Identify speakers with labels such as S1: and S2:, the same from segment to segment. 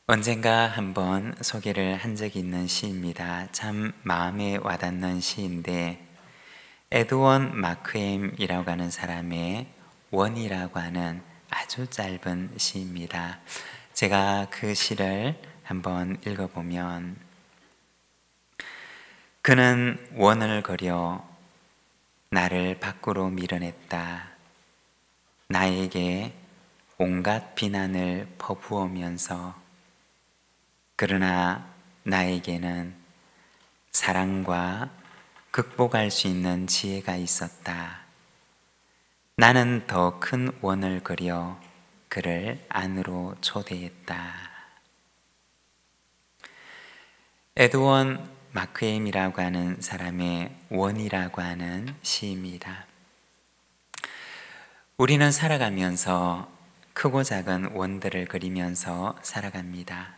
S1: 언젠가 한번 소개를 한 적이 있는 시입니다. 참 마음에 와닿는 시인데 에드원 마크엠이라고 하는 사람의 원이라고 하는 아주 짧은 시입니다. 제가 그 시를 한번 읽어보면, 그는 원을 그려 나를 밖으로 밀어냈다. 나에게 온갖 비난을 퍼부으면서. 그러나 나에게는 사랑과 극복할 수 있는 지혜가 있었다. 나는 더 큰 원을 그려 그를 안으로 초대했다. 에드원 마크엠이라고 하는 사람의 원이라고 하는 시입니다. 우리는 살아가면서 크고 작은 원들을 그리면서 살아갑니다.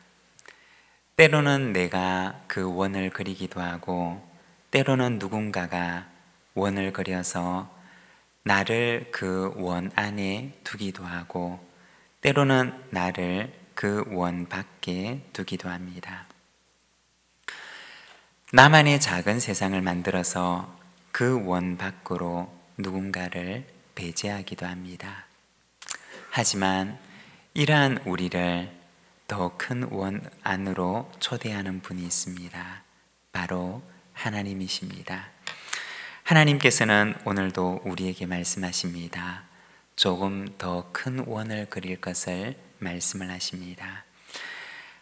S1: 때로는 내가 그 원을 그리기도 하고, 때로는 누군가가 원을 그려서 나를 그 원 안에 두기도 하고, 때로는 나를 그 원 밖에 두기도 합니다. 나만의 작은 세상을 만들어서 그 원 밖으로 누군가를 배제하기도 합니다. 하지만 이러한 우리를 더 큰 원 안으로 초대하는 분이 있습니다. 바로 하나님이십니다. 하나님께서는 오늘도 우리에게 말씀하십니다. 조금 더 큰 원을 그릴 것을 말씀을 하십니다.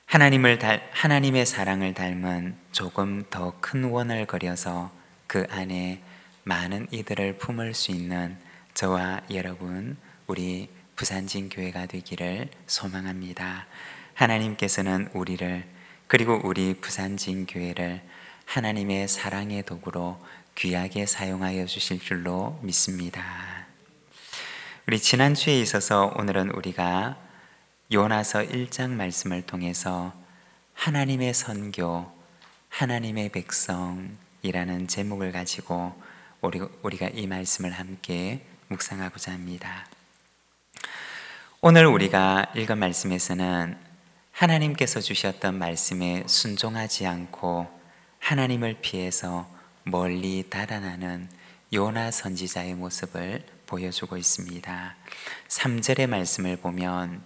S1: 하나님의 사랑을 닮은 조금 더 큰 원을 그려서 그 안에 많은 이들을 품을 수 있는 저와 여러분, 우리 부산진교회가 되기를 소망합니다. 하나님께서는 우리를, 그리고 우리 부산진교회를 하나님의 사랑의 도구로 귀하게 사용하여 주실 줄로 믿습니다. 우리 지난주에 있어서 오늘은 우리가 요나서 1장 말씀을 통해서 하나님의 선교, 하나님의 백성이라는 제목을 가지고 우리가 이 말씀을 함께 묵상하고자 합니다. 오늘 우리가 읽은 말씀에서는 하나님께서 주셨던 말씀에 순종하지 않고 하나님을 피해서 멀리 달아나는 요나 선지자의 모습을 보여주고 있습니다. 3절의 말씀을 보면,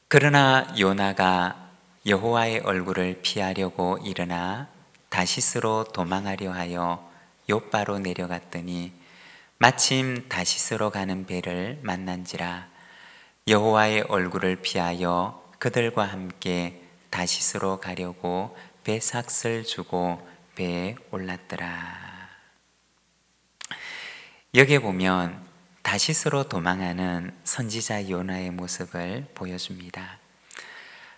S1: 그러나 요나가 여호와의 얼굴을 피하려고 일어나 다시스로 도망하려 하여 욥바로 내려갔더니 마침 다시스로 가는 배를 만난지라. 여호와의 얼굴을 피하여 그들과 함께 다시스로 가려고 배삭을 주고 배에 올랐더라. 여기에 보면 다시스로 도망하는 선지자 요나의 모습을 보여줍니다.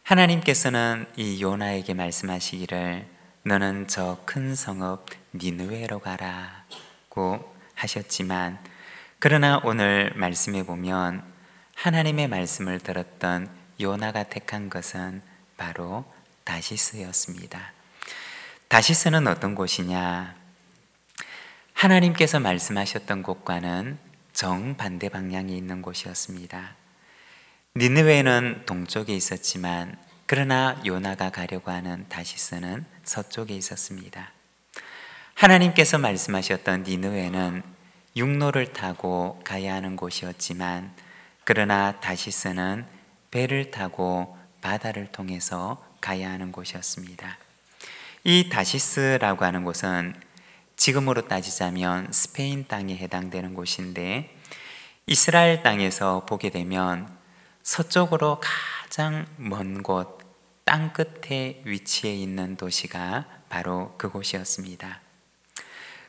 S1: 하나님께서는 이 요나에게 말씀하시기를 너는 저 큰 성읍 니느웨로 가라고 하셨지만, 그러나 오늘 말씀에 보면 하나님의 말씀을 들었던 요나가 택한 것은 바로 다시스였습니다. 다시스는 어떤 곳이냐? 하나님께서 말씀하셨던 곳과는 정반대 방향에 있는 곳이었습니다. 니느웨는 동쪽에 있었지만, 그러나 요나가 가려고 하는 다시스는 서쪽에 있었습니다. 하나님께서 말씀하셨던 니느웨는 육로를 타고 가야 하는 곳이었지만, 그러나 다시스는 배를 타고 바다를 통해서 가야 하는 곳이었습니다. 이 다시스라고 하는 곳은 지금으로 따지자면 스페인 땅에 해당되는 곳인데, 이스라엘 땅에서 보게 되면 서쪽으로 가장 먼 곳, 땅 끝에 위치해 있는 도시가 바로 그곳이었습니다.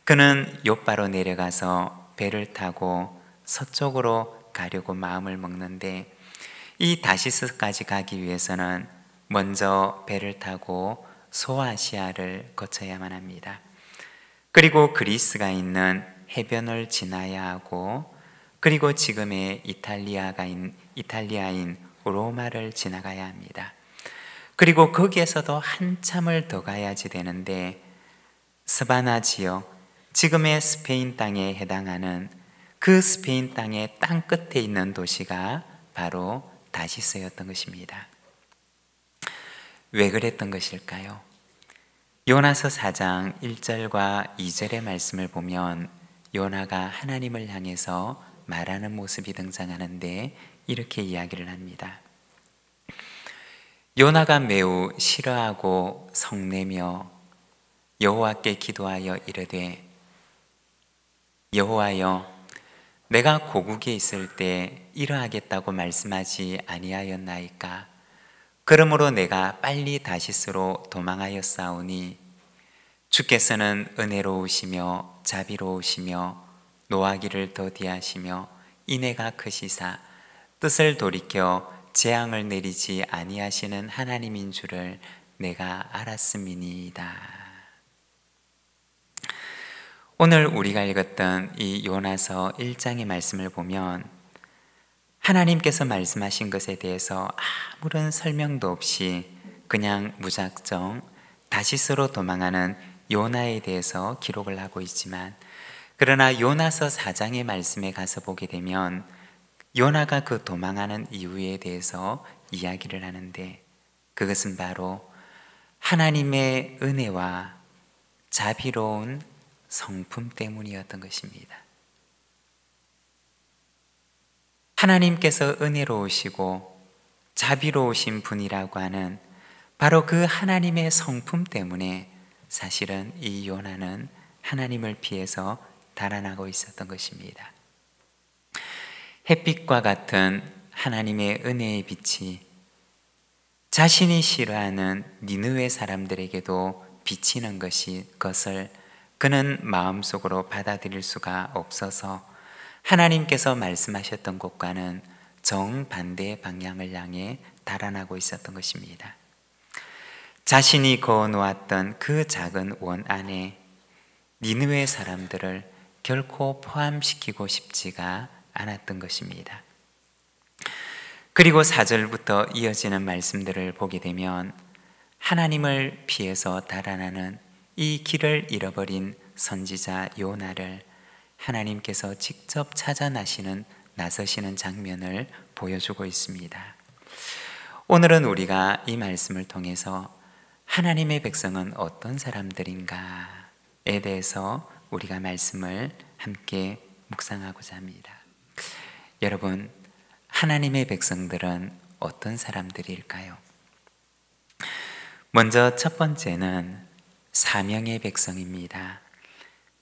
S1: 그는 욥바로 내려가서 배를 타고 서쪽으로 가려고 마음을 먹는데, 이 다시스까지 가기 위해서는 먼저 배를 타고 소아시아를 거쳐야만 합니다. 그리고 그리스가 있는 해변을 지나야 하고, 그리고 지금의 이탈리아인 로마를 지나가야 합니다. 그리고 거기에서도 한참을 더 가야지 되는데, 스바나 지역, 지금의 스페인 땅에 해당하는 그 스페인 땅의 땅 끝에 있는 도시가 바로 다시스였던 것입니다. 왜 그랬던 것일까요? 요나서 4장 1절과 2절의 말씀을 보면 요나가 하나님을 향해서 말하는 모습이 등장하는데 이렇게 이야기를 합니다. 요나가 매우 싫어하고 성내며 여호와께 기도하여 이르되 여호와여 내가 고국에 있을 때 이러하겠다고 말씀하지 아니하였나이까? 그러므로 내가 빨리 다시스로 도망하였사오니 주께서는 은혜로우시며 자비로우시며 노하기를 더디하시며 인애가 크시사 뜻을 돌이켜 재앙을 내리지 아니하시는 하나님인 줄을 내가 알았음이니이다. 오늘 우리가 읽었던 이 요나서 1장의 말씀을 보면 하나님께서 말씀하신 것에 대해서 아무런 설명도 없이 그냥 무작정 다시스로 도망하는 요나에 대해서 기록을 하고 있지만, 그러나 요나서 4장의 말씀에 가서 보게 되면 요나가 그 도망하는 이유에 대해서 이야기를 하는데, 그것은 바로 하나님의 은혜와 자비로운 성품 때문이었던 것입니다. 하나님께서 은혜로우시고 자비로우신 분이라고 하는 바로 그 하나님의 성품 때문에 사실은 이 요나는 하나님을 피해서 달아나고 있었던 것입니다. 햇빛과 같은 하나님의 은혜의 빛이 자신이 싫어하는 니느웨 사람들에게도 비치는 것을 그는 마음속으로 받아들일 수가 없어서 하나님께서 말씀하셨던 곳과는 정반대의 방향을 향해 달아나고 있었던 것입니다. 자신이 그어놓았던 그 작은 원 안에 니느웨 사람들을 결코 포함시키고 싶지가 않았던 것입니다. 그리고 4절부터 이어지는 말씀들을 보게 되면 하나님을 피해서 달아나는 이 길을 잃어버린 선지자 요나를 하나님께서 직접 찾아 나서시는 장면을 보여주고 있습니다. 오늘은 우리가 이 말씀을 통해서 하나님의 백성은 어떤 사람들인가에 대해서 우리가 말씀을 함께 묵상하고자 합니다. 여러분, 하나님의 백성들은 어떤 사람들일까요? 먼저 첫 번째는 사명의 백성입니다.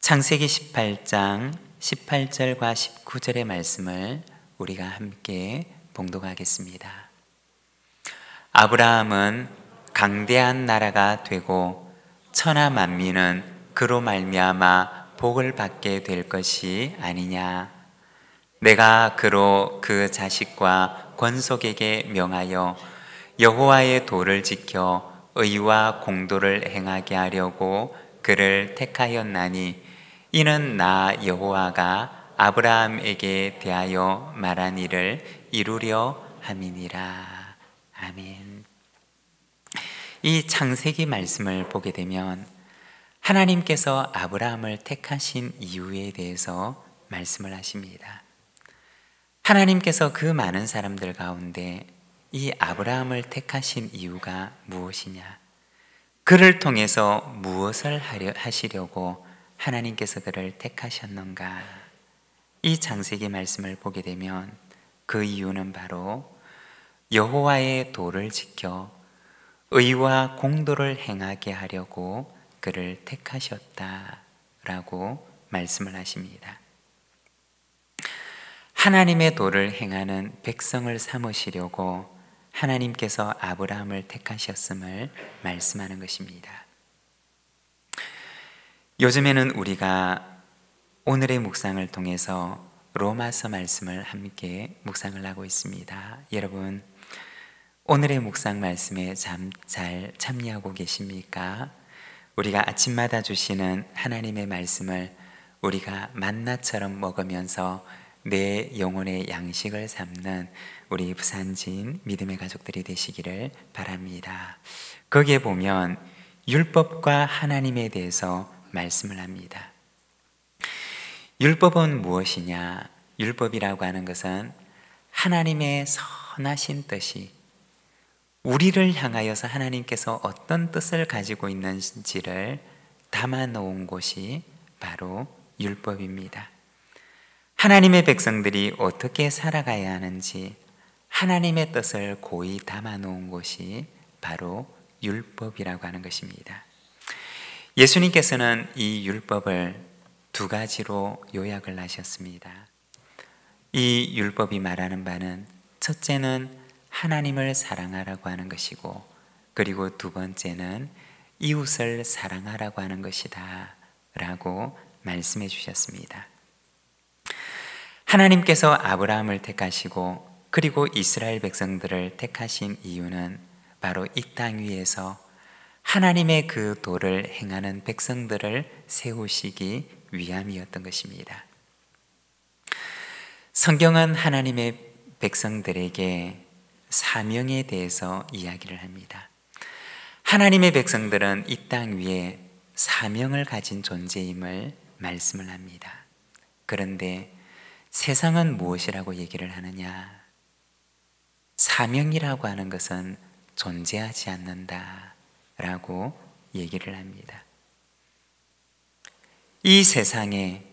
S1: 창세기 18장 18절과 19절의 말씀을 우리가 함께 봉독하겠습니다. 아브라함은 강대한 나라가 되고 천하 만민은 그로 말미암아 복을 받게 될 것이 아니냐. 내가 그로 그 자식과 권속에게 명하여 여호와의 도를 지켜 의와 공도를 행하게 하려고 그를 택하였나니 이는 나 여호와가 아브라함에게 대하여 말한 일을 이루려 함이니라. 아멘. 이 창세기 말씀을 보게 되면 하나님께서 아브라함을 택하신 이유에 대해서 말씀을 하십니다. 하나님께서 그 많은 사람들 가운데 이 아브라함을 택하신 이유가 무엇이냐? 그를 통해서 무엇을 하시려고 하나님께서 그를 택하셨는가? 이 창세기 말씀을 보게 되면 그 이유는 바로 여호와의 도를 지켜 의와 공도를 행하게 하려고 그를 택하셨다라고 말씀을 하십니다. 하나님의 도를 행하는 백성을 삼으시려고 하나님께서 아브라함을 택하셨음을 말씀하는 것입니다. 요즘에는 우리가 오늘의 묵상을 통해서 로마서 말씀을 함께 묵상을 하고 있습니다. 여러분, 오늘의 묵상 말씀에 잘 참여하고 계십니까? 우리가 아침마다 주시는 하나님의 말씀을 우리가 만나처럼 먹으면서 내 영혼의 양식을 삼는 우리 부산진 믿음의 가족들이 되시기를 바랍니다. 거기에 보면 율법과 하나님에 대해서 말씀을 합니다. 율법은 무엇이냐? 율법이라고 하는 것은 하나님의 선하신 뜻이 우리를 향하여서 하나님께서 어떤 뜻을 가지고 있는지를 담아 놓은 곳이 바로 율법입니다. 하나님의 백성들이 어떻게 살아가야 하는지 하나님의 뜻을 고이 담아 놓은 곳이 바로 율법이라고 하는 것입니다. 예수님께서는 이 율법을 두 가지로 요약을 하셨습니다. 이 율법이 말하는 바는 첫째는 하나님을 사랑하라고 하는 것이고, 그리고 두 번째는 이웃을 사랑하라고 하는 것이다 라고 말씀해 주셨습니다. 하나님께서 아브라함을 택하시고 그리고 이스라엘 백성들을 택하신 이유는 바로 이 땅 위에서 하나님의 그 도를 행하는 백성들을 세우시기 위함이었던 것입니다. 성경은 하나님의 백성들에게 사명에 대해서 이야기를 합니다. 하나님의 백성들은 이 땅 위에 사명을 가진 존재임을 말씀을 합니다. 그런데 세상은 무엇이라고 얘기를 하느냐? 사명이라고 하는 것은 존재하지 않는다 라고 얘기를 합니다. 이 세상에,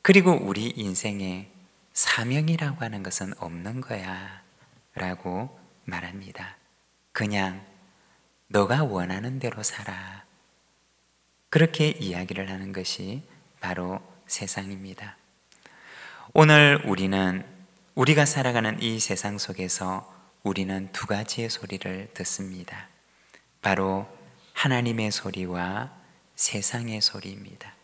S1: 그리고 우리 인생에 사명이라고 하는 것은 없는 거야 라고 말합니다. 그냥 너가 원하는 대로 살아, 그렇게 이야기를 하는 것이 바로 세상입니다. 오늘 우리가 살아가는 이 세상 속에서 우리는 두 가지의 소리를 듣습니다. 바로 하나님의 소리와 세상의 소리입니다.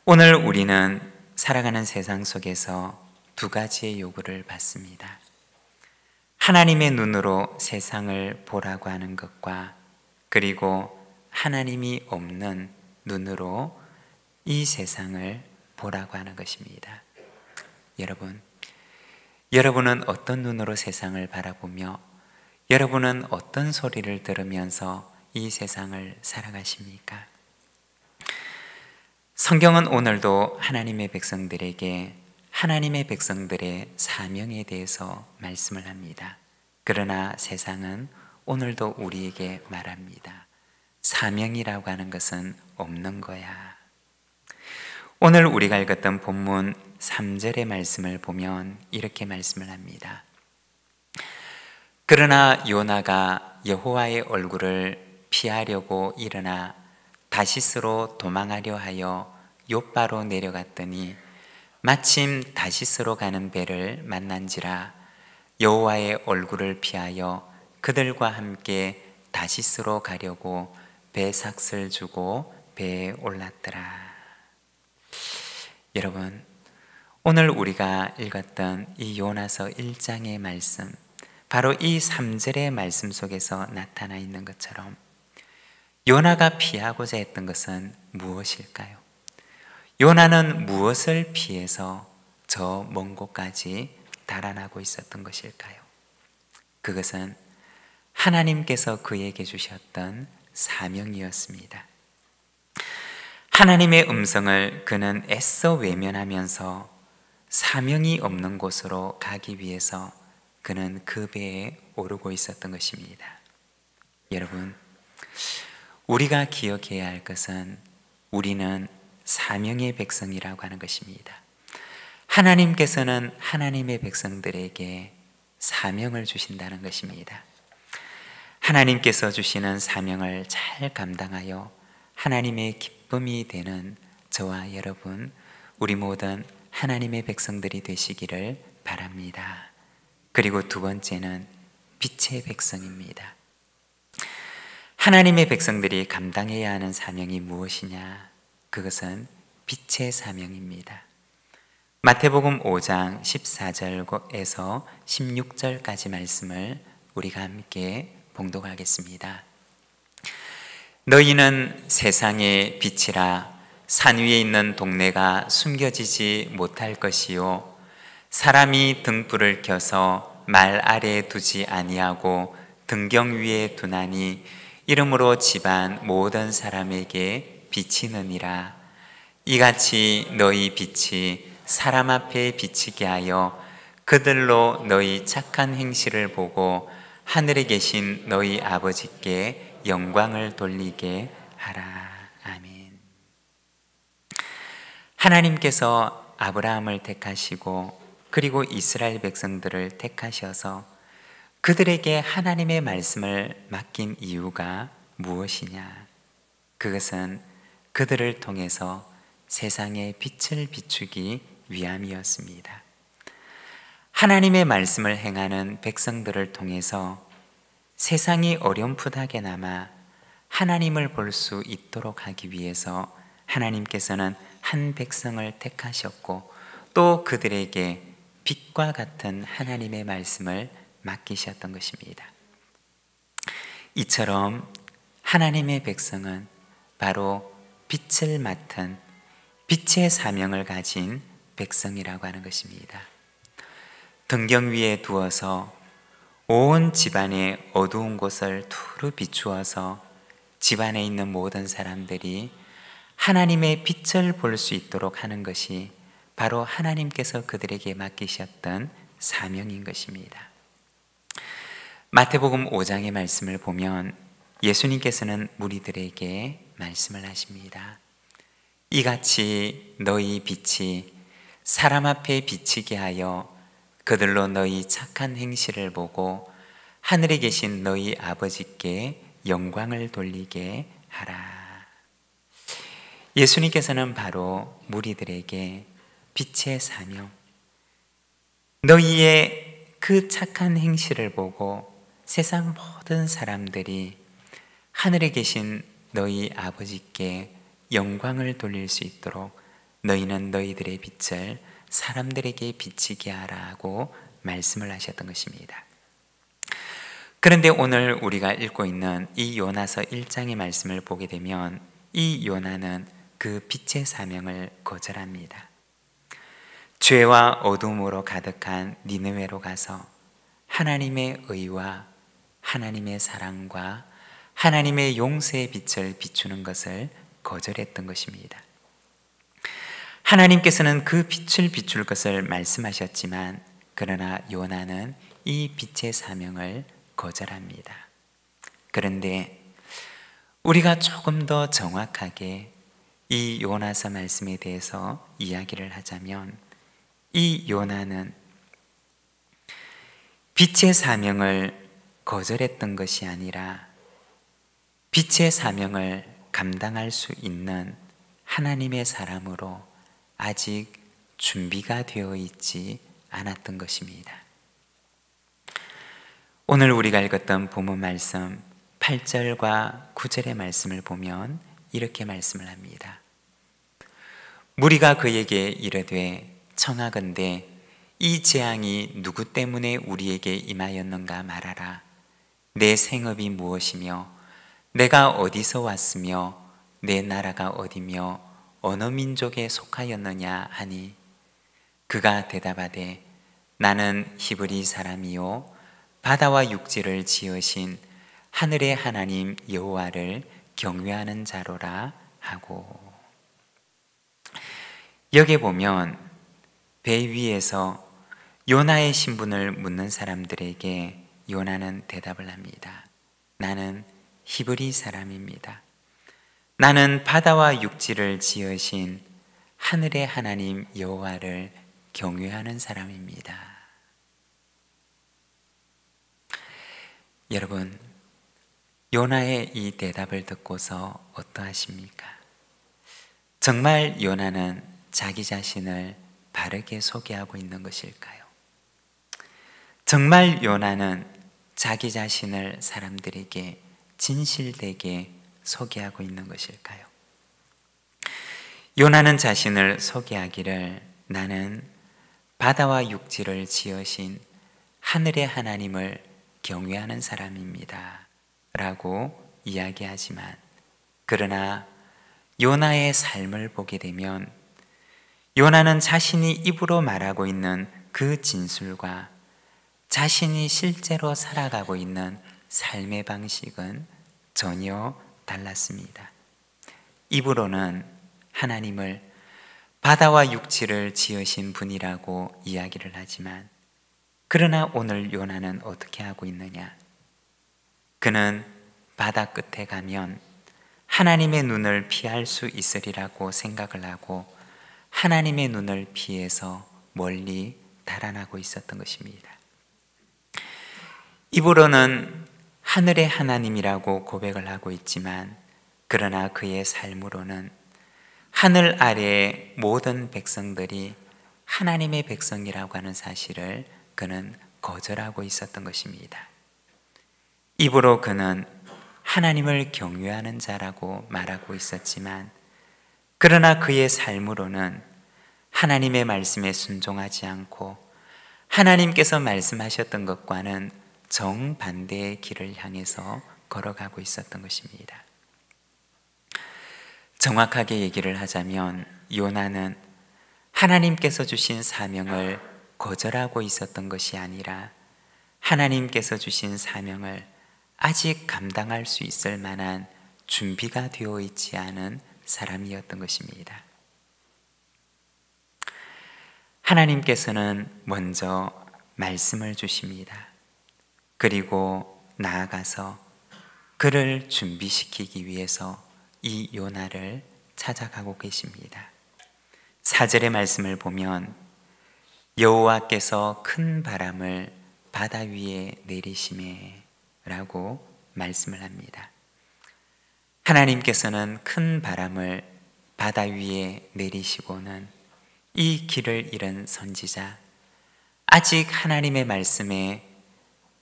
S1: 오늘 우리는 살아가는 세상 속에서 두 가지의 요구를 받습니다. 하나님의 눈으로 세상을 보라고 하는 것과, 그리고 하나님이 없는 눈으로 이 세상을 보라고 하는 것입니다. 여러분은 어떤 눈으로 세상을 바라보며 여러분은 어떤 소리를 들으면서 이 세상을 살아가십니까? 성경은 오늘도 하나님의 백성들에게 하나님의 백성들의 사명에 대해서 말씀을 합니다. 그러나 세상은 오늘도 우리에게 말합니다. 사명이라고 하는 것은 없는 거야. 오늘 우리가 읽었던 본문 3절의 말씀을 보면 이렇게 말씀을 합니다. 그러나 요나가 여호와의 얼굴을 피하려고 일어나 다시스로 도망하려 하여 욥바로 내려갔더니 마침 다시스로 가는 배를 만난지라 여호와의 얼굴을 피하여 그들과 함께 다시스로 가려고 배삭을 주고 배에 올랐더라. 여러분, 오늘 우리가 읽었던 이 요나서 1장의 말씀, 바로 이 3절의 말씀 속에서 나타나 있는 것처럼 요나가 피하고자 했던 것은 무엇일까요? 요나는 무엇을 피해서 저 먼 곳까지 달아나고 있었던 것일까요? 그것은 하나님께서 그에게 주셨던 사명이었습니다. 하나님의 음성을 그는 애써 외면하면서 사명이 없는 곳으로 가기 위해서 그는 그 배에 오르고 있었던 것입니다. 여러분, 우리가 기억해야 할 것은 우리는 사명의 백성이라고 하는 것입니다. 하나님께서는 하나님의 백성들에게 사명을 주신다는 것입니다. 하나님께서 주시는 사명을 잘 감당하여 하나님의 기쁨이 되는 저와 여러분, 우리 모든 하나님의 백성들이 되시기를 바랍니다. 그리고 두 번째는 빛의 백성입니다. 하나님의 백성들이 감당해야 하는 사명이 무엇이냐? 그것은 빛의 사명입니다. 마태복음 5장 14절에서 16절까지 말씀을 우리가 함께 봉독하겠습니다. 너희는 세상의 빛이라. 산 위에 있는 동네가 숨겨지지 못할 것이요 사람이 등불을 켜서 말 아래에 두지 아니하고 등경 위에 두나니 이러므로 집안 모든 사람에게 비치느니라. 이같이 너희 빛이 사람 앞에 비치게 하여 그들로 너희 착한 행실을 보고 하늘에 계신 너희 아버지께 영광을 돌리게 하라. 아멘. 하나님께서 아브라함을 택하시고 그리고 이스라엘 백성들을 택하셔서 그들에게 하나님의 말씀을 맡긴 이유가 무엇이냐? 그것은 그들을 통해서 세상의 빛을 비추기 위함이었습니다. 하나님의 말씀을 행하는 백성들을 통해서 세상이 어렴풋하게나마 하나님을 볼 수 있도록 하기 위해서 하나님께서는 한 백성을 택하셨고 또 그들에게 빛과 같은 하나님의 말씀을 맡기셨던 것입니다. 이처럼 하나님의 백성은 바로 빛을 맡은 빛의 사명을 가진 백성이라고 하는 것입니다. 등경 위에 두어서 온 집안의 어두운 곳을 두루 비추어서 집안에 있는 모든 사람들이 하나님의 빛을 볼 수 있도록 하는 것이 바로 하나님께서 그들에게 맡기셨던 사명인 것입니다. 마태복음 5장의 말씀을 보면 예수님께서는 무리들에게 말씀을 하십니다. 이같이 너희 빛이 사람 앞에 비치게 하여 그들로 너희 착한 행실을 보고 하늘에 계신 너희 아버지께 영광을 돌리게 하라. 예수님께서는 바로 무리들에게 빛의 사명, 너희의 그 착한 행실을 보고 세상 모든 사람들이 하늘에 계신 너희 아버지께 영광을 돌릴 수 있도록 너희는 너희들의 빛을 사람들에게 비치게 하라고 말씀을 하셨던 것입니다. 그런데 오늘 우리가 읽고 있는 이 요나서 1장의 말씀을 보게 되면 이 요나는 그 빛의 사명을 거절합니다. 죄와 어둠으로 가득한 니느웨로 가서 하나님의 의와 하나님의 사랑과 하나님의 용서의 빛을 비추는 것을 거절했던 것입니다. 하나님께서는 그 빛을 비출 것을 말씀하셨지만 그러나 요나는 이 빛의 사명을 거절합니다. 그런데 우리가 조금 더 정확하게 이 요나서 말씀에 대해서 이야기를 하자면 이 요나는 빛의 사명을 거절했던 것이 아니라 빛의 사명을 감당할 수 있는 하나님의 사람으로 아직 준비가 되어 있지 않았던 것입니다. 오늘 우리가 읽었던 본문 말씀 8절과 9절의 말씀을 보면 이렇게 말씀을 합니다. 무리가 그에게 이르되 청하건대 이 재앙이 누구 때문에 우리에게 임하였는가 말하라. 내 생업이 무엇이며 내가 어디서 왔으며 내 나라가 어디며 어느 민족에 속하였느냐 하니 그가 대답하되 나는 히브리 사람이요 바다와 육지를 지으신 하늘의 하나님 여호와를 경외하는 자로라 하고. 여기 보면 배 위에서 요나의 신분을 묻는 사람들에게 요나는 대답을 합니다. 나는 히브리 사람입니다. 나는 바다와 육지를 지으신 하늘의 하나님 여호와를 경외하는 사람입니다. 여러분, 요나의 이 대답을 듣고서 어떠하십니까? 정말 요나는 자기 자신을 바르게 소개하고 있는 것일까요? 정말 요나는 자기 자신을 사람들에게 진실되게 소개하고 있는 것일까요? 요나는 자신을 소개하기를 나는 바다와 육지를 지으신 하늘의 하나님을 경외하는 사람입니다 라고 이야기하지만 그러나 요나의 삶을 보게 되면 요나는 자신이 입으로 말하고 있는 그 진술과 자신이 실제로 살아가고 있는 삶의 방식은 전혀 달랐습니다. 입으로는 하나님을 바다와 육지를 지으신 분이라고 이야기를 하지만 그러나 오늘 요나는 어떻게 하고 있느냐? 그는 바다 끝에 가면 하나님의 눈을 피할 수 있으리라고 생각을 하고 하나님의 눈을 피해서 멀리 달아나고 있었던 것입니다. 입으로는 하늘의 하나님이라고 고백을 하고 있지만 그러나 그의 삶으로는 하늘 아래의 모든 백성들이 하나님의 백성이라고 하는 사실을 그는 거절하고 있었던 것입니다. 입으로 그는 하나님을 경외하는 자라고 말하고 있었지만 그러나 그의 삶으로는 하나님의 말씀에 순종하지 않고 하나님께서 말씀하셨던 것과는 정반대의 길을 향해서 걸어가고 있었던 것입니다. 정확하게 얘기를 하자면 요나는 하나님께서 주신 사명을 거절하고 있었던 것이 아니라 하나님께서 주신 사명을 아직 감당할 수 있을 만한 준비가 되어 있지 않은 사람이었던 것입니다. 하나님께서는 먼저 말씀을 주십니다. 그리고 나아가서 그를 준비시키기 위해서 이 요나를 찾아가고 계십니다. 4절의 말씀을 보면 여호와께서 큰 바람을 바다 위에 내리시매 라고 말씀을 합니다. 하나님께서는 큰 바람을 바다 위에 내리시고는 이 길을 잃은 선지자, 아직 하나님의 말씀에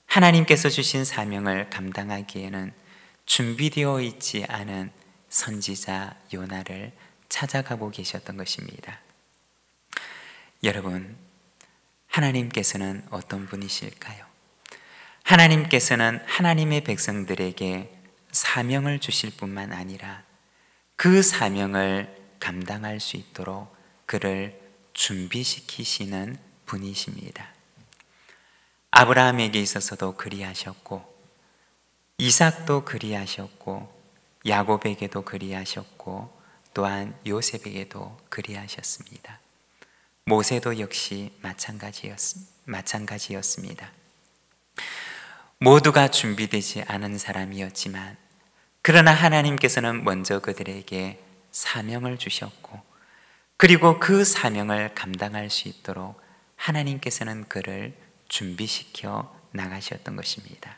S1: 하나님께서 주신 사명을 감당하기에는 준비되어 있지 않은 선지자 요나를 찾아가고 계셨던 것입니다. 여러분, 하나님께서는 어떤 분이실까요? 하나님께서는 하나님의 백성들에게 사명을 주실 뿐만 아니라 그 사명을 감당할 수 있도록 그를 준비시키시는 분이십니다. 아브라함에게 있어서도 그리하셨고 이삭도 그리하셨고 야곱에게도 그리하셨고 또한 요셉에게도 그리하셨습니다. 모세도 역시 마찬가지였습니다. 모두가 준비되지 않은 사람이었지만 그러나 하나님께서는 먼저 그들에게 사명을 주셨고 그리고 그 사명을 감당할 수 있도록 하나님께서는 그를 준비시켜 나가셨던 것입니다.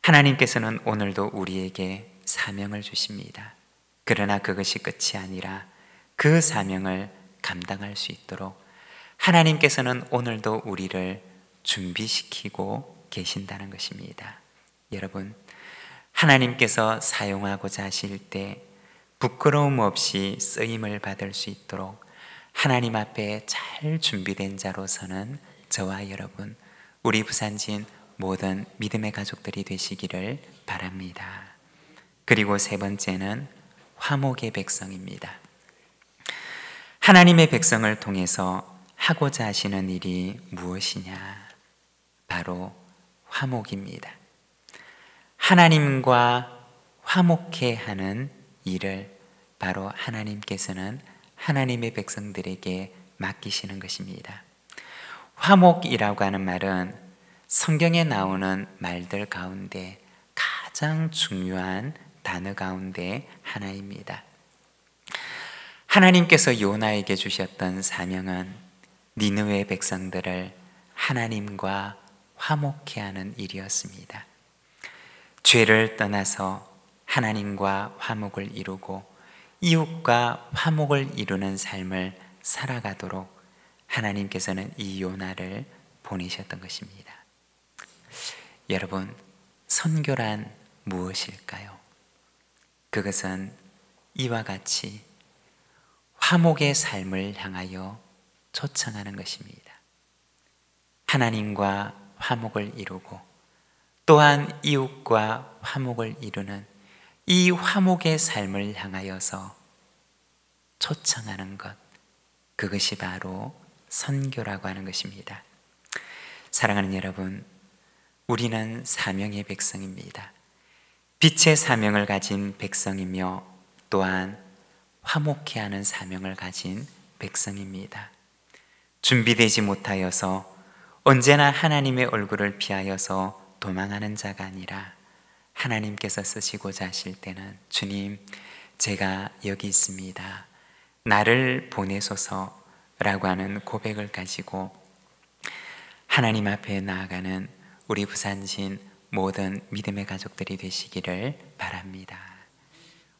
S1: 하나님께서는 오늘도 우리에게 사명을 주십니다. 그러나 그것이 끝이 아니라 그 사명을 감당할 수 있도록 하나님께서는 오늘도 우리를 준비시키고 계신다는 것입니다. 여러분, 하나님께서 사용하고자 하실 때 부끄러움 없이 쓰임을 받을 수 있도록 하나님 앞에 잘 준비된 자로서는 저와 여러분, 우리 부산진 모든 믿음의 가족들이 되시기를 바랍니다. 그리고 세 번째는 화목의 백성입니다. 하나님의 백성을 통해서 하고자 하시는 일이 무엇이냐? 바로 화목입니다. 하나님과 화목해 하는 일을 바로 하나님께서는 하나님의 백성들에게 맡기시는 것입니다. 화목이라고 하는 말은 성경에 나오는 말들 가운데 가장 중요한 단어 가운데 하나입니다. 하나님께서 요나에게 주셨던 사명은 니느웨 백성들을 하나님과 화목해 하는 일이었습니다. 죄를 떠나서 하나님과 화목을 이루고 이웃과 화목을 이루는 삶을 살아가도록 하나님께서는 이 요나를 보내셨던 것입니다. 여러분, 선교란 무엇일까요? 그것은 이와 같이 화목의 삶을 향하여 초청하는 것입니다. 하나님과 화목을 이루고 또한 이웃과 화목을 이루는 이 화목의 삶을 향하여서 초청하는 것, 그것이 바로 선교라고 하는 것입니다. 사랑하는 여러분, 우리는 사명의 백성입니다. 빛의 사명을 가진 백성이며 또한 화목해 하는 사명을 가진 백성입니다. 준비되지 못하여서 언제나 하나님의 얼굴을 피하여서 도망하는 자가 아니라 하나님께서 쓰시고자 하실 때는 주님, 제가 여기 있습니다, 나를 보내소서라고 하는 고백을 가지고 하나님 앞에 나아가는 우리 부산신 모든 믿음의 가족들이 되시기를 바랍니다.